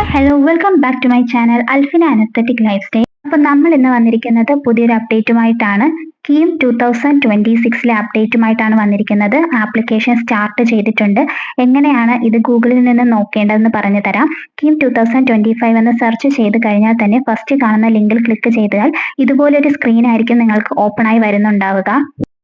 Hello welcome back to my channel Alfina an aesthetic lifestyle. അപ്പോൾ നമ്മൾ ഇന്ന് വന്നിരിക്കുന്നത് പുതിയൊരു അപ്ഡേറ്റുമായിട്ടാണ്. കീം 2026 അപ്ഡേറ്റുമായിട്ടാണ് വന്നിരിക്കുന്നത്. ആപ്ലിക്കേഷൻ സ്റ്റാർട്ട് ചെയ്തിട്ടുണ്ട്. എങ്ങനെയാണ് ഇത് ഗൂഗിളിൽ നിന്ന് നോക്കേണ്ടതെന്ന് പറഞ്ഞു തരാം. കീം 2025 എന്ന് സെർച്ച് ചെയ്ത് കഴിഞ്ഞാൽ തന്നെ ഫസ്റ്റ് കാണുന്ന ലിങ്കിൽ ക്ലിക്ക് ചെയ്താൽ ഇതുപോലൊരു സ്ക്രീൻ ആയിരിക്കും നിങ്ങൾക്ക് ഓപ്പൺ ആയി വരുന്നുണ്ടാവുക.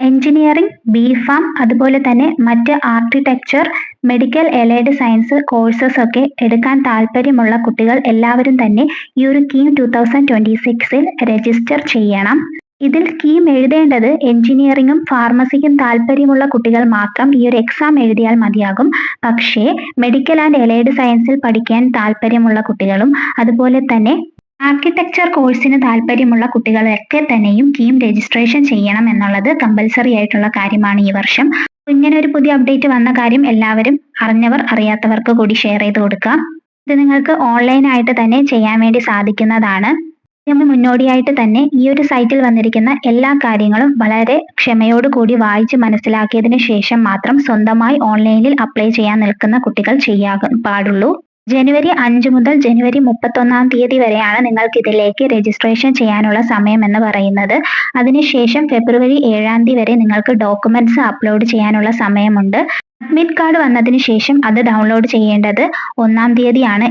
എഞ്ചിനീയറിംഗ്, ബി.ഫാം, അതുപോലെ തന്നെ മറ്റ് architecture, medical, allied science courses ഒക്കെ എടുക്കാൻ താല്പര്യമുള്ള കുട്ടികൾ എല്ലാവരും തന്നെ ഈ ഒരു കീം 2026 രജിസ്റ്റർ ചെയ്യണം. ഇതിൽ കീം എഴുതേണ്ടത് എഞ്ചിനീയറിംഗും ഫാർമസിക്കും താല്പര്യമുള്ള കുട്ടികൾ മാത്രം ഈ ഒരു എക്സാം എഴുതിയാൽ മതിയാകും. പക്ഷേ മെഡിക്കൽ ആൻഡ് എലൈഡ് സയൻസിൽ പഠിക്കാൻ താല്പര്യമുള്ള കുട്ടികളും അതുപോലെ തന്നെ ആർക്കിടെക്ചർ കോഴ്സിന് താല്പര്യമുള്ള കുട്ടികളൊക്കെ തന്നെയും കീം രജിസ്ട്രേഷൻ ചെയ്യണം എന്നുള്ളത് കമ്പൽസറി ആയിട്ടുള്ള കാര്യമാണ് ഈ വർഷം. ഇങ്ങനെ ഒരു പുതിയ അപ്ഡേറ്റ് വന്ന കാര്യം എല്ലാവരും അറിഞ്ഞവർ അറിയാത്തവർക്ക് കൂടി ഷെയർ ചെയ്ത് കൊടുക്കുക. ഇത് നിങ്ങൾക്ക് ഓൺലൈനായിട്ട് തന്നെ ചെയ്യാൻ വേണ്ടി സാധിക്കുന്നതാണ്. നമ്മൾ മുന്നോടിയായിട്ട് തന്നെ ഈ ഒരു സൈറ്റിൽ വന്നിരിക്കുന്ന എല്ലാ കാര്യങ്ങളും വളരെ ക്ഷമയോടുകൂടി വായിച്ച് മനസ്സിലാക്കിയതിനു ശേഷം മാത്രം സ്വന്തമായി ഓൺലൈനിൽ അപ്ലൈ ചെയ്യാൻ നിൽക്കുന്ന കുട്ടികൾ ചെയ്യാൻ പാടുള്ളൂ. ജനുവരി 5 മുതൽ ജനുവരി 31 വരെയാണ് നിങ്ങൾക്ക് ഇതിലേക്ക് രജിസ്ട്രേഷൻ ചെയ്യാനുള്ള സമയം എന്ന് പറയുന്നത്. അതിനുശേഷം ഫെബ്രുവരി 7 വരെ നിങ്ങൾക്ക് ഡോക്യുമെന്റ്സ് അപ്ലോഡ് ചെയ്യാനുള്ള സമയമുണ്ട്. അഡ്മിറ്റ് കാർഡ് വന്നതിന് ശേഷം അത് ഡൗൺലോഡ് ചെയ്യേണ്ടത് 1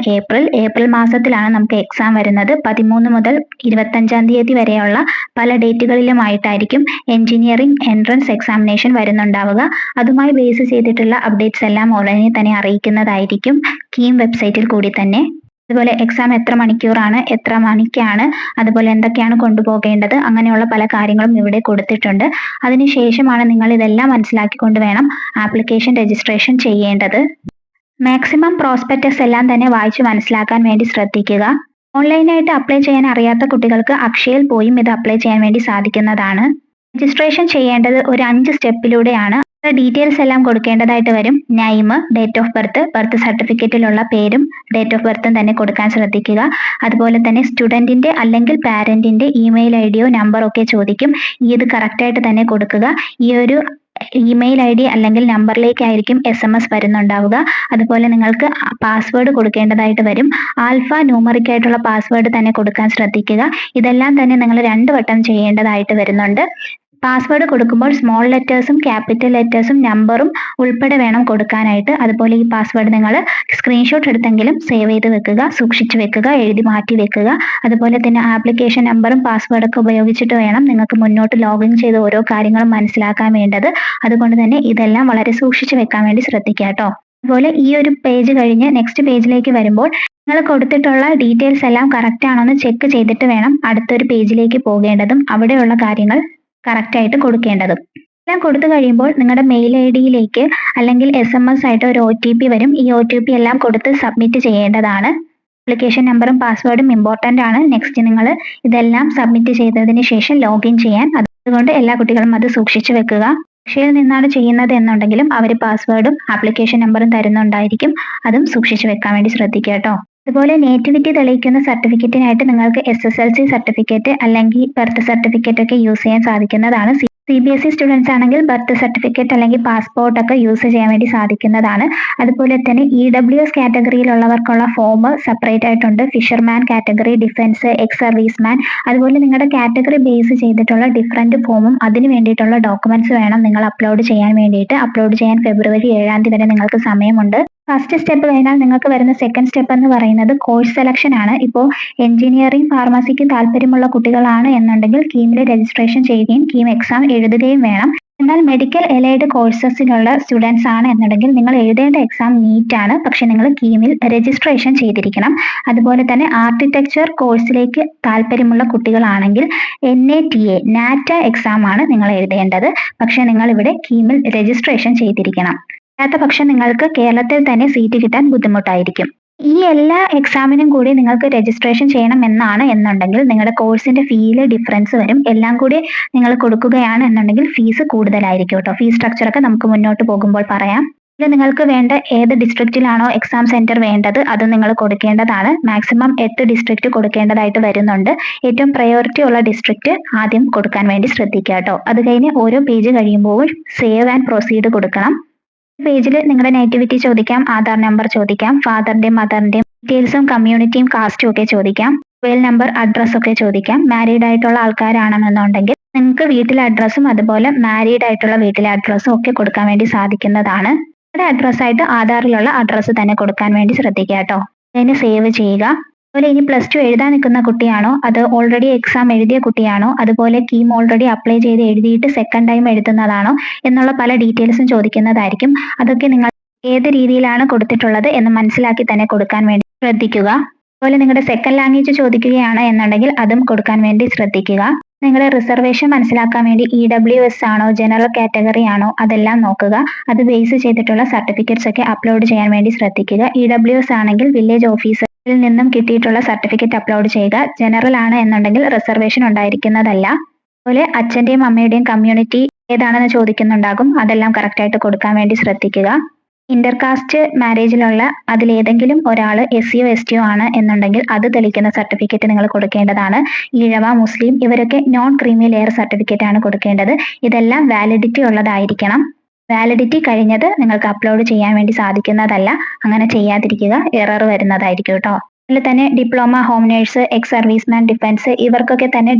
ഏപ്രിൽ മാസത്തിലാണ് നമുക്ക് എക്സാം വരുന്നത്. 13 മുതൽ 25 വരെയുള്ള പല ഡേറ്റുകളിലുമായിട്ടായിരിക്കും എഞ്ചിനീയറിംഗ് എൻട്രൻസ് എക്സാമിനേഷൻ വരുന്നുണ്ടാവുക. അതുമായി ബേസ് ചെയ്തിട്ടുള്ള അപ്ഡേറ്റ്സ് എല്ലാം ഓൺലൈനിൽ തന്നെ അറിയിക്കുന്നതായിരിക്കും കീം വെബ്സൈറ്റിൽ കൂടി തന്നെ. അതുപോലെ എക്സാം എത്ര മണിക്കൂറാണ്, എത്ര മണിക്കാണ്, അതുപോലെ എന്തൊക്കെയാണ് കൊണ്ടുപോകേണ്ടത്, അങ്ങനെയുള്ള പല കാര്യങ്ങളും ഇവിടെ കൊടുത്തിട്ടുണ്ട്. അതിനുശേഷമാണ് നിങ്ങൾ ഇതെല്ലാം മനസ്സിലാക്കിക്കൊണ്ട് വേണം ആപ്ലിക്കേഷൻ രജിസ്ട്രേഷൻ ചെയ്യേണ്ടത്. മാക്സിമം പ്രോസ്പെക്ടസ് എല്ലാം തന്നെ വായിച്ച് മനസ്സിലാക്കാൻ വേണ്ടി ശ്രദ്ധിക്കുക. ഓൺലൈനായിട്ട് അപ്ലൈ ചെയ്യാൻ അറിയാത്ത കുട്ടികൾക്ക് അക്ഷയയിൽ പോയും ഇത് അപ്ലൈ ചെയ്യാൻ വേണ്ടി സാധിക്കുന്നതാണ്. രജിസ്ട്രേഷൻ ചെയ്യേണ്ടത് ഒരു 5 സ്റ്റെപ്പിലൂടെയാണ്. ഡീറ്റെയിൽസ് എല്ലാം കൊടുക്കേണ്ടതായിട്ട് വരും. Name, date of birth, birth സർട്ടിഫിക്കറ്റിലുള്ള പേരും ഡേറ്റ് ഓഫ് ബർത്തും തന്നെ കൊടുക്കാൻ ശ്രദ്ധിക്കുക. അതുപോലെ തന്നെ സ്റ്റുഡൻറ്റിൻ്റെ അല്ലെങ്കിൽ പാരൻറ്റിൻ്റെ ഇമെയിൽ ഐഡിയോ നമ്പറോ ഒക്കെ ചോദിക്കും. ഇത് കറക്റ്റായിട്ട് തന്നെ കൊടുക്കുക. ഈ ഒരു ഇമെയിൽ ഐ ഡി അല്ലെങ്കിൽ നമ്പറിലേക്കായിരിക്കും SMS വരുന്നുണ്ടാവുക. അതുപോലെ നിങ്ങൾക്ക് പാസ്വേഡ് കൊടുക്കേണ്ടതായിട്ട് വരും. ആൽഫ ന്യൂമറിക് ആയിട്ടുള്ള പാസ്വേഡ് തന്നെ കൊടുക്കാൻ ശ്രദ്ധിക്കുക. ഇതെല്ലാം തന്നെ നിങ്ങൾ 2 വട്ടം ചെയ്യേണ്ടതായിട്ട് വരുന്നുണ്ട്. പാസ്വേഡ് കൊടുക്കുമ്പോൾ സ്മോൾ ലെറ്റേഴ്സും ക്യാപിറ്റൽ ലെറ്റേഴ്സും നമ്പറും ഉൾപ്പെടെ വേണം കൊടുക്കാനായിട്ട്. അതുപോലെ ഈ പാസ്വേഡ് നിങ്ങൾ സ്ക്രീൻഷോട്ട് എടുത്തെങ്കിലും സേവ് ചെയ്ത് വെക്കുക, സൂക്ഷിച്ചു വെക്കുക, എഴുതി മാറ്റി വെക്കുക. അതുപോലെ തന്നെ ആപ്ലിക്കേഷൻ നമ്പറും പാസ്വേഡൊക്കെ ഉപയോഗിച്ചിട്ട് വേണം നിങ്ങൾക്ക് മുന്നോട്ട് ലോഗിൻ ചെയ്ത് ഓരോ കാര്യങ്ങളും മനസ്സിലാക്കാൻ വേണ്ടത്. അതുകൊണ്ട് തന്നെ ഇതെല്ലാം വളരെ സൂക്ഷിച്ചു വെക്കാൻ വേണ്ടി ശ്രദ്ധിക്കുക കേട്ടോ. അതുപോലെ ഈ ഒരു പേജ് കഴിഞ്ഞ് നെക്സ്റ്റ് പേജിലേക്ക് വരുമ്പോൾ നിങ്ങൾ കൊടുത്തിട്ടുള്ള ഡീറ്റെയിൽസ് എല്ലാം കറക്റ്റ് ആണോ എന്ന് ചെക്ക് ചെയ്തിട്ട് വേണം അടുത്തൊരു പേജിലേക്ക് പോകേണ്ടതും അവിടെയുള്ള കാര്യങ്ങൾ കറക്റ്റായിട്ട് കൊടുക്കേണ്ടതും. എല്ലാം കൊടുത്തു കഴിയുമ്പോൾ നിങ്ങളുടെ മെയിൽ ID അല്ലെങ്കിൽ SMS ആയിട്ട് ഒരു OTP വരും. ഈ OTP എല്ലാം കൊടുത്ത് സബ്മിറ്റ് ചെയ്യേണ്ടതാണ്. ആപ്ലിക്കേഷൻ നമ്പറും പാസ്വേഡും ഇമ്പോർട്ടൻ്റ് ആണ്. നെക്സ്റ്റ് നിങ്ങൾ ഇതെല്ലാം സബ്മിറ്റ് ചെയ്തതിന് ശേഷം ലോഗിൻ ചെയ്യാൻ. അതുകൊണ്ട് എല്ലാ കുട്ടികളും അത് സൂക്ഷിച്ചു വെക്കുക. അക്ഷയയിൽ നിന്നാണ് ചെയ്യുന്നത് എന്നുണ്ടെങ്കിലും അവർ പാസ്വേഡും ആപ്ലിക്കേഷൻ നമ്പറും തരുന്നുണ്ടായിരിക്കും. അതും സൂക്ഷിച്ചു വെക്കാൻ വേണ്ടി ശ്രദ്ധിക്കുക കേട്ടോ. അതുപോലെ നേറ്റിവിറ്റി തെളിയിക്കുന്ന സർട്ടിഫിക്കറ്റിനായിട്ട് നിങ്ങൾക്ക് SSLC സർട്ടിഫിക്കറ്റ് അല്ലെങ്കിൽ ബർത്ത് സർട്ടിഫിക്കറ്റ് ഒക്കെ യൂസ് ചെയ്യാൻ സാധിക്കുന്നതാണ്. CBSE സ്റ്റുഡൻസ് ആണെങ്കിൽ ബർത്ത് സർട്ടിഫിക്കറ്റ് അല്ലെങ്കിൽ പാസ്പോർട്ട് ഒക്കെ യൂസ് ചെയ്യാൻ വേണ്ടി സാധിക്കുന്നതാണ്. അതുപോലെ തന്നെ EWS കാറ്റഗറിയിലുള്ളവർക്കുള്ള ഫോം സെപ്പറേറ്റ് ആയിട്ടുണ്ട്. Fisherman category, defence, ex serviceman, അതുപോലെ നിങ്ങളുടെ കാറ്റഗറി ബേസ് ചെയ്തിട്ടുള്ള ഡിഫറൻറ്റ് ഫോമും അതിന് വേണ്ടിയിട്ടുള്ള ഡോക്യുമെന്റ്സ് വേണം നിങ്ങൾ അപ്ലോഡ് ചെയ്യാൻ വേണ്ടിയിട്ട്. അപ്ലോഡ് ചെയ്യാൻ ഫെബ്രുവരി 7 വരെ നിങ്ങൾക്ക് സമയമുണ്ട്. ഫസ്റ്റ് സ്റ്റെപ്പ് കഴിഞ്ഞാൽ നിങ്ങൾക്ക് വരുന്ന സെക്കൻഡ് സ്റ്റെപ്പ് എന്ന് പറയുന്നത് കോഴ്സ് സെലക്ഷൻ ആണ്. ഇപ്പോൾ എഞ്ചിനീയറിംഗ്, ഫാർമസിക്ക് താല്പര്യമുള്ള കുട്ടികളാണ് എന്നുണ്ടെങ്കിൽ കീമിൽ രജിസ്ട്രേഷൻ ചെയ്യുകയും കീം എക്സാം എഴുതുകയും വേണം. എന്നാൽ മെഡിക്കൽ, എലൈഡ് കോഴ്സസിലുള്ള സ്റ്റുഡൻസ് ആണ് എന്നുണ്ടെങ്കിൽ നിങ്ങൾ എഴുതേണ്ട എക്സാം നീറ്റ് ആണ്. പക്ഷെ നിങ്ങൾ കീമിൽ രജിസ്ട്രേഷൻ ചെയ്തിരിക്കണം. അതുപോലെ തന്നെ ആർക്കിടെക്ചർ കോഴ്സിലേക്ക് താല്പര്യമുള്ള കുട്ടികളാണെങ്കിൽ NATA എക്സാം ആണ് നിങ്ങൾ എഴുതേണ്ടത്. പക്ഷെ നിങ്ങൾ ഇവിടെ കീമിൽ രജിസ്ട്രേഷൻ ചെയ്തിരിക്കണം. അല്ലാത്ത പക്ഷം നിങ്ങൾക്ക് കേരളത്തിൽ തന്നെ സീറ്റ് കിട്ടാൻ ബുദ്ധിമുട്ടായിരിക്കും. ഈ എല്ലാ എക്സാമിനും കൂടി നിങ്ങൾക്ക് രജിസ്ട്രേഷൻ ചെയ്യണം എന്നുണ്ടെങ്കിൽ നിങ്ങളുടെ കോഴ്സിന്റെ ഫീയിൽ ഡിഫറൻസ് വരും. എല്ലാം കൂടി നിങ്ങൾ കൊടുക്കുകയാണ് എന്നുണ്ടെങ്കിൽ ഫീസ് കൂടുതലായിരിക്കും കേട്ടോ. ഫീസ് സ്ട്രക്ചർ ഒക്കെ നമുക്ക് മുന്നോട്ട് പോകുമ്പോൾ പറയാം. ഇതിൽ നിങ്ങൾക്ക് വേണ്ട ഏത് ഡിസ്ട്രിക്റ്റിലാണോ എക്സാം സെന്റർ വേണ്ടത് അത് നിങ്ങൾ കൊടുക്കേണ്ടതാണ്. മാക്സിമം 8 ഡിസ്ട്രിക്റ്റ് കൊടുക്കേണ്ടതായിട്ട് വരുന്നുണ്ട്. ഏറ്റവും പ്രയോറിറ്റി ഉള്ള ഡിസ്ട്രിക്റ്റ് ആദ്യം കൊടുക്കാൻ വേണ്ടി ശ്രദ്ധിക്കുക കേട്ടോ. അത് കഴിഞ്ഞ് ഓരോ പേജ് കഴിയുമ്പോൾ സേവ് ആൻഡ് പ്രൊസീഡ് കൊടുക്കണം. പേജിൽ നിങ്ങളുടെ നേറ്റിവിറ്റി ചോദിക്കാം, ആധാർ നമ്പർ ചോദിക്കാം, ഫാദറിന്റെയും മദറിന്റെയും ഡീറ്റെയിൽസും കമ്മ്യൂണിറ്റിയും കാസ്റ്റും ഒക്കെ ചോദിക്കാം. മൊബൈൽ നമ്പർ, അഡ്രസ്സ് ഒക്കെ ചോദിക്കാം. മാരീഡ് ആയിട്ടുള്ള ആൾക്കാരാണെന്നുണ്ടെങ്കിൽ നിങ്ങൾക്ക് വീട്ടിലെ അഡ്രസ്സും അതുപോലെ മാരീഡ് ആയിട്ടുള്ള വീട്ടിലെ അഡ്രസ്സും ഒക്കെ കൊടുക്കാൻ വേണ്ടി സാധിക്കുന്നതാണ്. നിങ്ങളുടെ അഡ്രസ്സായിട്ട് ആധാറിലുള്ള അഡ്രസ്സ് തന്നെ കൊടുക്കാൻ വേണ്ടി ശ്രദ്ധിക്കുക കേട്ടോ. അതിന് സേവ് ചെയ്യുക. അതുപോലെ ഇനി +2 എഴുതാൻ നിൽക്കുന്ന കുട്ടിയാണോ, അത് ഓൾറെഡി എക്സാം എഴുതിയ കുട്ടിയാണോ, അതുപോലെ കീം ഓൾറെഡി അപ്ലൈ ചെയ്ത് എഴുതിയിട്ട് സെക്കൻഡ് ടൈം എഴുതുന്നതാണോ എന്നുള്ള പല ഡീറ്റെയിൽസും ചോദിക്കുന്നതായിരിക്കും. അതൊക്കെ നിങ്ങൾ ഏത് രീതിയിലാണ് കൊടുത്തിട്ടുള്ളത് എന്ന് മനസ്സിലാക്കി തന്നെ കൊടുക്കാൻ വേണ്ടി ശ്രദ്ധിക്കുക. അതുപോലെ നിങ്ങളുടെ സെക്കൻഡ് ലാംഗ്വേജ് ചോദിക്കുകയാണ് എന്നുണ്ടെങ്കിൽ അതും കൊടുക്കാൻ വേണ്ടി ശ്രദ്ധിക്കുക. നിങ്ങളുടെ റിസർവേഷൻ മനസ്സിലാക്കാൻ വേണ്ടി EWS ആണോ ജനറൽ കാറ്റഗറി ആണോ അതെല്ലാം നോക്കുക. അത് ബേസ് ചെയ്തിട്ടുള്ള സർട്ടിഫിക്കറ്റ്സ് ഒക്കെ അപ്ലോഡ് ചെയ്യാൻ വേണ്ടി ശ്രദ്ധിക്കുക. EWS ആണെങ്കിൽ വില്ലേജ് ഓഫീസറിൽ നിന്നും കിട്ടിയിട്ടുള്ള സർട്ടിഫിക്കറ്റ് അപ്ലോഡ് ചെയ്യുക. ജനറൽ ആണ് എന്നുണ്ടെങ്കിൽ റിസർവേഷൻ ഉണ്ടായിരിക്കുന്നതല്ല. അതുപോലെ അച്ഛൻ്റെയും അമ്മയുടെയും കമ്മ്യൂണിറ്റി ഏതാണെന്ന് ചോദിക്കുന്നുണ്ടാകും. അതെല്ലാം കറക്റ്റായിട്ട് കൊടുക്കാൻ വേണ്ടി ശ്രദ്ധിക്കുക. ഇന്റർകാസ്റ്റ് മാരേജിലുള്ള അതിലേതെങ്കിലും ഒരാൾ SCയോ STയോ ആണ് എന്നുണ്ടെങ്കിൽ അത് തെളിയിക്കുന്ന സർട്ടിഫിക്കറ്റ് നിങ്ങൾ കൊടുക്കേണ്ടതാണ്. ഈഴവ, മുസ്ലിം ഇവരൊക്കെ നോൺ ക്രീമി ലെയർ സർട്ടിഫിക്കറ്റ് ആണ് കൊടുക്കേണ്ടത്. ഇതെല്ലാം വാലിഡിറ്റി ഉള്ളതായിരിക്കണം. വാലിഡിറ്റി കഴിഞ്ഞത് നിങ്ങൾക്ക് അപ്ലോഡ് ചെയ്യാൻ വേണ്ടി സാധിക്കുന്നതല്ല. അങ്ങനെ ചെയ്യാതിരിക്കുക, എറർ വരുന്നതായിരിക്കും കേട്ടോ. അതിൽ തന്നെ diploma, home nurse, ex serviceman, defence ഇവർക്കൊക്കെ തന്നെ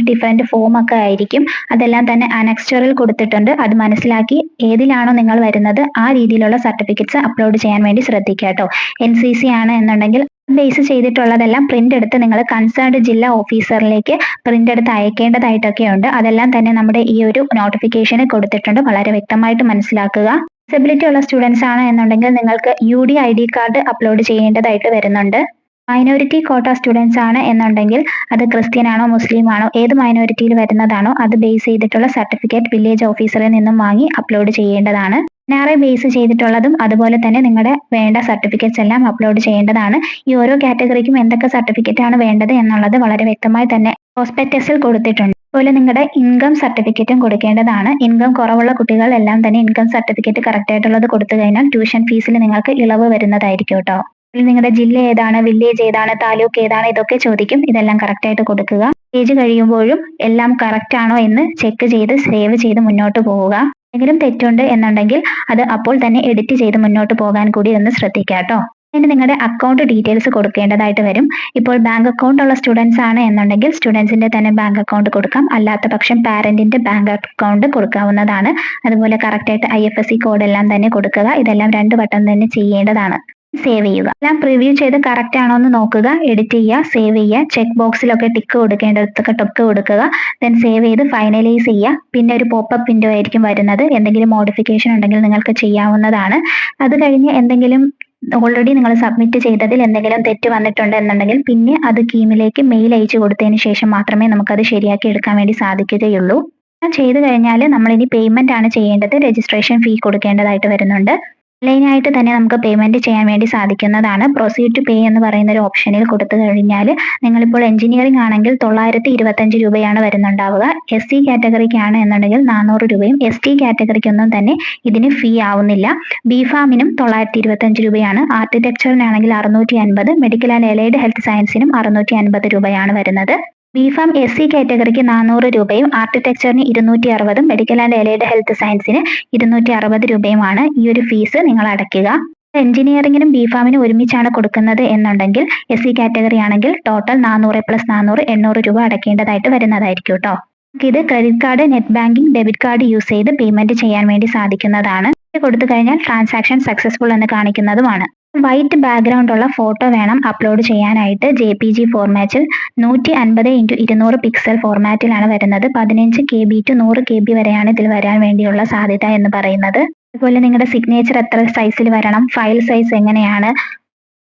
ഡിഫറെന്റ് ഫോം ഒക്കെ ആയിരിക്കും. അതെല്ലാം തന്നെ അനക്സ്റ്ററിൽ കൊടുത്തിട്ടുണ്ട്. അത് മനസ്സിലാക്കി ഏതിലാണോ നിങ്ങൾ വരുന്നത് ആ രീതിയിലുള്ള സർട്ടിഫിക്കറ്റ്സ് അപ്ലോഡ് ചെയ്യാൻ വേണ്ടി ശ്രദ്ധിക്കുക കേട്ടോ. NCC ആണ് എന്നുണ്ടെങ്കിൽ ബേസ് ചെയ്തിട്ടുള്ളതെല്ലാം പ്രിന്റ് എടുത്ത് നിങ്ങൾ കൺസേൺഡ് ജില്ലാ ഓഫീസറിലേക്ക് പ്രിന്റ് എടുത്ത് അയക്കേണ്ടതായിട്ടൊക്കെ ഉണ്ട്. അതെല്ലാം തന്നെ നമ്മുടെ ഈ ഒരു നോട്ടിഫിക്കേഷന് കൊടുത്തിട്ടുണ്ട്. വളരെ വ്യക്തമായിട്ട് മനസ്സിലാക്കുക. ഡിസബിലിറ്റി ഉള്ള സ്റ്റുഡൻസ് ആണ് എന്നുണ്ടെങ്കിൽ നിങ്ങൾക്ക് UD ID കാർഡ് അപ്ലോഡ് ചെയ്യേണ്ടതായിട്ട് വരുന്നുണ്ട്. മൈനോറിറ്റി കോട്ട സ്റ്റുഡൻസ് ആണ് എന്നുണ്ടെങ്കിൽ അത് ക്രിസ്ത്യൻ ആണോ മുസ്ലിം ആണോ ഏത് മൈനോറിറ്റിയിൽ വരുന്നതാണോ അത് ബേസ് ചെയ്തിട്ടുള്ള സർട്ടിഫിക്കറ്റ് വില്ലേജ് ഓഫീസറിൽ നിന്നും വാങ്ങി അപ്ലോഡ് ചെയ്യേണ്ടതാണ്. NRI ബേസ് ചെയ്തിട്ടുള്ളതും അതുപോലെ തന്നെ നിങ്ങളുടെ വേണ്ട സർട്ടിഫിക്കറ്റ്സ് എല്ലാം അപ്ലോഡ് ചെയ്യേണ്ടതാണ്. ഈ ഓരോ കാറ്റഗറിക്കും എന്തൊക്കെ സർട്ടിഫിക്കറ്റ് ആണ് വേണ്ടത് എന്നുള്ളത് വളരെ വ്യക്തമായി തന്നെ പ്രോസ്പെക്ടസിൽ കൊടുത്തിട്ടുണ്ട്. അതുപോലെ നിങ്ങളുടെ ഇൻകം സർട്ടിഫിക്കറ്റും കൊടുക്കേണ്ടതാണ്. ഇൻകം കുറവുള്ള കുട്ടികൾ എല്ലാം തന്നെ ഇൻകം സർട്ടിഫിക്കറ്റ് കറക്റ്റ് ആയിട്ടുള്ളത് കൊടുത്തു കഴിഞ്ഞാൽ ട്യൂഷൻ ഫീസിൽ നിങ്ങൾക്ക് ഇളവ് വരുന്നതായിരിക്കും കേട്ടോ. നിങ്ങളുടെ ജില്ല ഏതാണ്, വില്ലേജ് ഏതാണ്, താലൂക്ക് ഏതാണ് ഇതൊക്കെ ചോദിക്കും. ഇതെല്ലാം കറക്റ്റ് ആയിട്ട് കൊടുക്കുക. പേജ് കഴിയുമ്പോഴും എല്ലാം കറക്റ്റ് ആണോ എന്ന് ചെക്ക് ചെയ്ത് സേവ് ചെയ്ത് മുന്നോട്ട് പോവുക. എന്തെങ്കിലും തെറ്റുണ്ട് എന്നുണ്ടെങ്കിൽ അത് അപ്പോൾ തന്നെ എഡിറ്റ് ചെയ്ത് മുന്നോട്ട് പോകാൻ കൂടി ഒന്ന് ശ്രദ്ധിക്കുക കേട്ടോ. ഇനി നിങ്ങളുടെ അക്കൗണ്ട് ഡീറ്റെയിൽസ് കൊടുക്കേണ്ടതായിട്ട് വരും. ഇപ്പോൾ ബാങ്ക് അക്കൗണ്ട് ഉള്ള സ്റ്റുഡൻസ് ആണ് എന്നുണ്ടെങ്കിൽ സ്റ്റുഡൻസിന്റെ തന്നെ ബാങ്ക് അക്കൗണ്ട് കൊടുക്കാം. അല്ലാത്ത പക്ഷം പാരന്റിന്റെ ബാങ്ക് അക്കൗണ്ട് കൊടുക്കാവുന്നതാണ്. അതുപോലെ കറക്റ്റ് ആയിട്ട് IFSC കോഡ് എല്ലാം തന്നെ കൊടുക്കുക. ഇതെല്ലാം 2 വട്ടം തന്നെ ചെയ്യേണ്ടതാണ്. സേവ് ചെയ്യുക. എല്ലാം പ്രിവ്യൂ ചെയ്ത് കറക്റ്റ് ആണോ എന്ന് നോക്കുക, എഡിറ്റ് ചെയ്യുക, സേവ് ചെയ്യുക. ചെക്ക് ബോക്സിലൊക്കെ ടിക്ക് കൊടുക്കേണ്ടതൊക്കെ ടിക്ക് കൊടുക്കുക. ദെൻ സേവ് ചെയ്ത് ഫൈനലൈസ് ചെയ്യുക. പിന്നെ ഒരു പോപ്പപ്പ് വിൻഡോ ആയിരിക്കും വരുന്നത്. എന്തെങ്കിലും മോഡിഫിക്കേഷൻ ഉണ്ടെങ്കിൽ നിങ്ങൾക്ക് ചെയ്യാവുന്നതാണ്. അത് കഴിഞ്ഞ് എന്തെങ്കിലും ഓൾറെഡി നിങ്ങൾ സബ്മിറ്റ് ചെയ്തതിൽ എന്തെങ്കിലും തെറ്റ് വന്നിട്ടുണ്ട് എന്നുണ്ടെങ്കിൽ പിന്നെ അത് കീമിലേക്ക് മെയിൽ അയച്ചു കൊടുത്തതിന് ശേഷം മാത്രമേ നമുക്കത് ശരിയാക്കി എടുക്കാൻ വേണ്ടി സാധിക്കുകയുള്ളൂ. ചെയ്തു കഴിഞ്ഞാൽ നമ്മളിനി പേയ്മെന്റ് ആണ് ചെയ്യേണ്ടത്. രജിസ്ട്രേഷൻ ഫീ കൊടുക്കേണ്ടതായിട്ട് വരുന്നുണ്ട്. ഓൺലൈനായിട്ട് തന്നെ നമുക്ക് പേയ്മെന്റ് ചെയ്യാൻ വേണ്ടി സാധിക്കുന്നതാണ്. പ്രൊസീഡ് ടു പേ എന്ന് പറയുന്ന ഒരു ഓപ്ഷനിൽ കൊടുത്തു കഴിഞ്ഞാൽ നിങ്ങളിപ്പോൾ എഞ്ചിനീയറിംഗ് ആണെങ്കിൽ 925 രൂപയാണ് വരുന്നുണ്ടാവുക. SC കാറ്റഗറിക്കാണ് എന്നുണ്ടെങ്കിൽ 400 രൂപയും ST കാറ്റഗറിക്കൊന്നും തന്നെ ഇതിന് ഫീ ആവുന്നില്ല. BPharmനും 925 രൂപയാണ്. ആർക്കിടെക്ചറിനാണെങ്കിൽ 650, മെഡിക്കൽ ആൻഡ് എലൈഡ് ഹെൽത്ത് സയൻസിനും 650 രൂപയാണ് വരുന്നത്. BPharm SC കാറ്റഗറിക്ക് 400 രൂപയും ആർക്കിടെക്ചറിന് 260, മെഡിക്കൽ ആൻഡ് എലൈഡ് ഹെൽത്ത് സയൻസിന് 260 രൂപയുമാണ് ഈ ഒരു ഫീസ് നിങ്ങൾ അടയ്ക്കുക. എഞ്ചിനീയറിംഗിനും BPharmനും ഒരുമിച്ചാണ് കൊടുക്കുന്നത് എന്നുണ്ടെങ്കിൽ SC കാറ്റഗറി ആണെങ്കിൽ ടോട്ടൽ 400 + 400 800 രൂപ അടയ്ക്കേണ്ടതായിട്ട് വരുന്നതായിരിക്കും കേട്ടോ. ഇത് credit card, net banking, debit card use ചെയ്ത് പേയ്മെന്റ് ചെയ്യാൻ വേണ്ടി സാധിക്കുന്നതാണ്. കൊടുത്തു കഴിഞ്ഞാൽ ട്രാൻസാക്ഷൻ സക്സസ്ഫുൾ എന്ന് കാണിക്കുന്നതുമാണ്. വൈറ്റ് ബാക്ക്ഗ്രൗണ്ട് ഉള്ള ഫോട്ടോ വേണം അപ്ലോഡ് ചെയ്യാനായിട്ട്. JPG ഫോർമാറ്റിൽ 150x200 പിക്സൽ ഫോർമാറ്റിലാണ് വരുന്നത്. 15 KB to 100 KB വരെയാണ് ഇതിൽ വരാൻ വേണ്ടിയുള്ള സാധ്യത എന്ന് പറയുന്നത്. അതുപോലെ നിങ്ങളുടെ സിഗ്നേച്ചർ എത്ര സൈസിൽ വരണം, ഫയൽ സൈസ് എങ്ങനെയാണ്,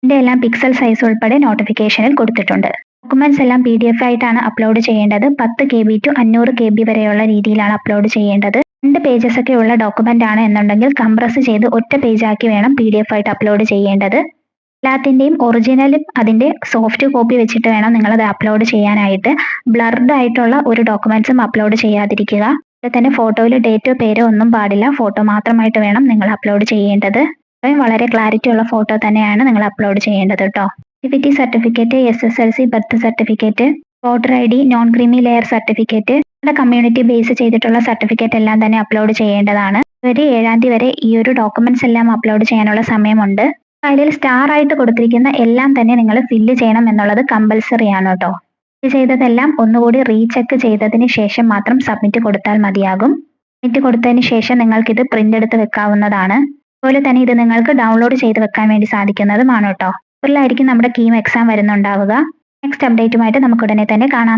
ഇതിന്റെ എല്ലാം പിക്സൽ സൈസ് ഉൾപ്പെടെ നോട്ടിഫിക്കേഷനിൽ കൊടുത്തിട്ടുണ്ട്. ഡോക്യുമെന്റ്സ് എല്ലാം PDF ആയിട്ടാണ് അപ്ലോഡ് ചെയ്യേണ്ടത്. 10 KB to 500 KB വരെയുള്ള രീതിയിലാണ് അപ്ലോഡ് ചെയ്യേണ്ടത്. 2 പേജസ് ഒക്കെ ഉള്ള ഡോക്യുമെന്റ് ആണ് എന്നുണ്ടെങ്കിൽ കംപ്രസ് ചെയ്ത് ഒറ്റ പേജ് ആക്കി വേണം PDF ആയിട്ട് അപ്ലോഡ് ചെയ്യേണ്ടത്. എല്ലാത്തിന്റെയും ഒറിജിനലും അതിന്റെ സോഫ്റ്റ് കോപ്പി വെച്ചിട്ട് വേണം നിങ്ങളത് അപ്ലോഡ് ചെയ്യാനായിട്ട്. ബ്ലർഡ് ആയിട്ടുള്ള ഒരു ഡോക്യുമെന്റ്സും അപ്ലോഡ് ചെയ്യാതിരിക്കുക. അതുപോലെ തന്നെ ഫോട്ടോയിൽ ഡേറ്റോ പേരോ ഒന്നും പാടില്ല. ഫോട്ടോ മാത്രമായിട്ട് വേണം നിങ്ങൾ അപ്ലോഡ് ചെയ്യേണ്ടത്. വളരെ ക്ലാരിറ്റി ഉള്ള ഫോട്ടോ തന്നെയാണ് നിങ്ങൾ അപ്ലോഡ് ചെയ്യേണ്ടത് കേട്ടോ. Certificate certificate, SSLC birth certificate, voter ID, non creamy layer certificate, community base ചെയ്തിട്ടുള്ള സർട്ടിഫിക്കറ്റ് എല്ലാം തന്നെ അപ്ലോഡ് ചെയ്യേണ്ടതാണ്. February 7 വരെ ഈ ഒരു ഡോക്യുമെന്റ്സ് എല്ലാം അപ്ലോഡ് ചെയ്യാനുള്ള സമയമുണ്ട്. ഫയലിൽ സ്റ്റാർ ആയിട്ട് കൊടുത്തിരിക്കുന്ന എല്ലാം തന്നെ നിങ്ങൾ ഫില്ല് ചെയ്യണം എന്നുള്ളത് കമ്പൽസറി ആണ് കേട്ടോ. ഫില്ല് ചെയ്തതെല്ലാം ഒന്നുകൂടി റീചെക്ക് ചെയ്തതിന് ശേഷം മാത്രം സബ്മിറ്റ് കൊടുത്താൽ മതിയാകും. സബ്മിറ്റ് കൊടുത്തതിന് ശേഷം നിങ്ങൾക്ക് ഇത് പ്രിന്റ് എടുത്ത് വെക്കാവുന്നതാണ്. അതുപോലെ തന്നെ ഇത് നിങ്ങൾക്ക് ഡൗൺലോഡ് ചെയ്ത് വെക്കാൻ വേണ്ടി സാധിക്കുന്നതുമാണ് കേട്ടോ. ഇതിലായിരിക്കും നമ്മുടെ കീം എക്സാം വരുന്നുണ്ടാവുക. നെക്സ്റ്റ് അപ്ഡേറ്റുമായിട്ട് നമുക്ക് ഉടനെ തന്നെ കാണാം.